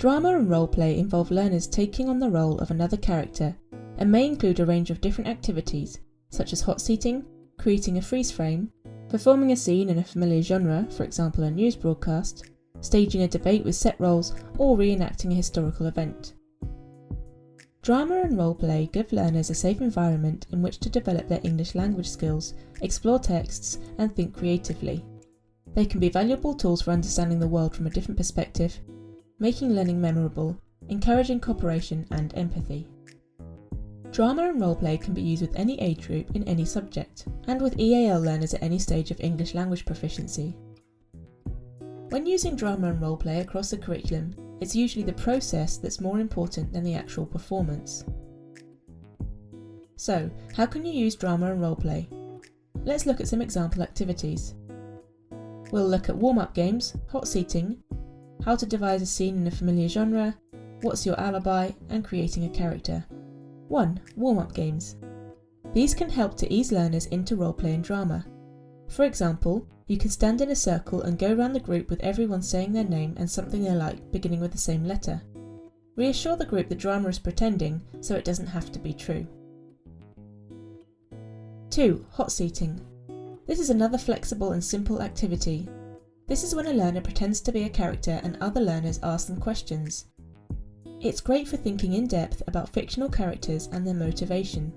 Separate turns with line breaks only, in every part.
Drama and roleplay involve learners taking on the role of another character and may include a range of different activities, such as hot seating, creating a freeze frame, performing a scene in a familiar genre, for example a news broadcast, staging a debate with set roles, or reenacting a historical event. Drama and roleplay give learners a safe environment in which to develop their English language skills, explore texts, and think creatively. They can be valuable tools for understanding the world from a different perspective, making learning memorable, encouraging cooperation and empathy. Drama and roleplay can be used with any age group in any subject, and with EAL learners at any stage of English language proficiency. When using drama and roleplay across the curriculum, it's usually the process that's more important than the actual performance. So, how can you use drama and roleplay? Let's look at some example activities. We'll look at warm-up games, hot seating, how to devise a scene in a familiar genre, what's your alibi, and creating a character. 1. Warm-up games. These can help to ease learners into roleplay and drama. For example, you can stand in a circle and go around the group with everyone saying their name and something they like beginning with the same letter. Reassure the group that drama is pretending, so it doesn't have to be true. 2. Hot seating. This is another flexible and simple activity. This is when a learner pretends to be a character and other learners ask them questions. It's great for thinking in depth about fictional characters and their motivation.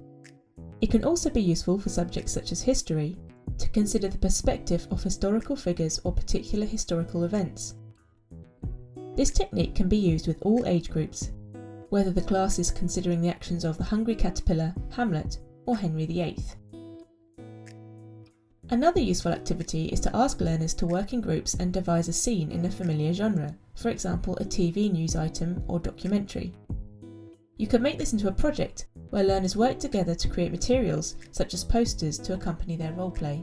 It can also be useful for subjects such as history, to consider the perspective of historical figures or particular historical events. This technique can be used with all age groups, whether the class is considering the actions of the Hungry Caterpillar, Hamlet, or Henry VIII. Another useful activity is to ask learners to work in groups and devise a scene in a familiar genre, for example a TV news item or documentary. You can make this into a project where learners work together to create materials such as posters to accompany their roleplay.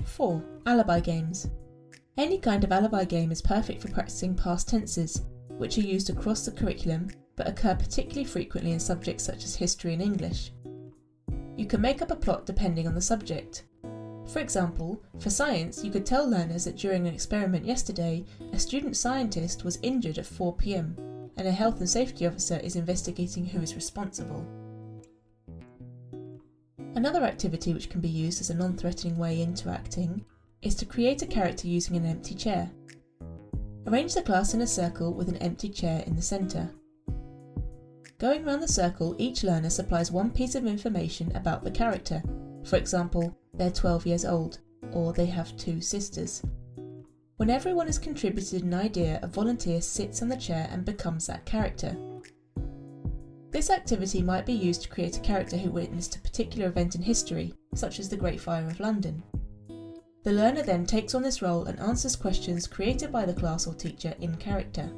4. Alibi games. Any kind of alibi game is perfect for practicing past tenses, which are used across the curriculum but occur particularly frequently in subjects such as history and English. You can make up a plot depending on the subject. For example, for science, you could tell learners that during an experiment yesterday, a student scientist was injured at 4 p.m, and a health and safety officer is investigating who is responsible. Another activity which can be used as a non-threatening way into acting is to create a character using an empty chair. Arrange the class in a circle with an empty chair in the centre. Going round the circle, each learner supplies one piece of information about the character. For example, they're 12 years old, or they have 2 sisters. When everyone has contributed an idea, a volunteer sits on the chair and becomes that character. This activity might be used to create a character who witnessed a particular event in history, such as the Great Fire of London. The learner then takes on this role and answers questions created by the class or teacher in character.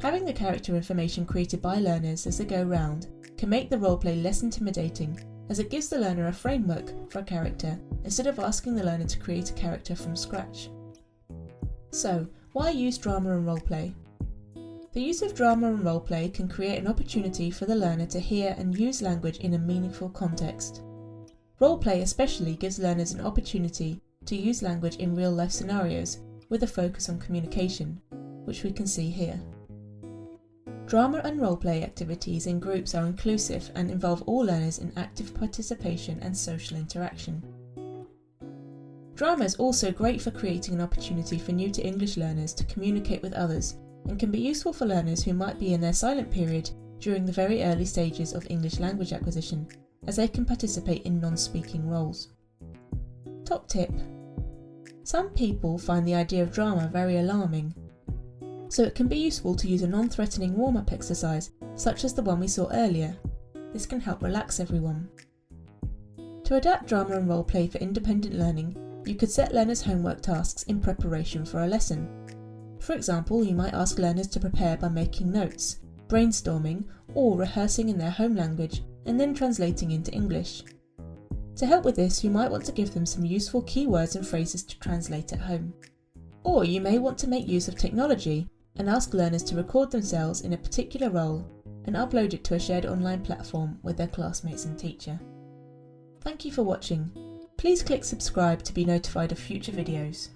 Having the character information created by learners as they go round can make the roleplay less intimidating, as it gives the learner a framework for a character instead of asking the learner to create a character from scratch. So, why use drama and roleplay? The use of drama and roleplay can create an opportunity for the learner to hear and use language in a meaningful context. Roleplay especially gives learners an opportunity to use language in real-life scenarios with a focus on communication, which we can see here. Drama and roleplay activities in groups are inclusive and involve all learners in active participation and social interaction. Drama is also great for creating an opportunity for new to English learners to communicate with others and can be useful for learners who might be in their silent period during the very early stages of English language acquisition, as they can participate in non-speaking roles. Top tip: some people find the idea of drama very alarming, so it can be useful to use a non-threatening warm-up exercise such as the one we saw earlier. This can help relax everyone. To adapt drama and roleplay for independent learning, you could set learners' homework tasks in preparation for a lesson. For example, you might ask learners to prepare by making notes, brainstorming, or rehearsing in their home language and then translating into English. To help with this, you might want to give them some useful keywords and phrases to translate at home. Or you may want to make use of technology and ask learners to record themselves in a particular role and upload it to a shared online platform with their classmates and teacher. Thank you for watching. Please click subscribe to be notified of future videos.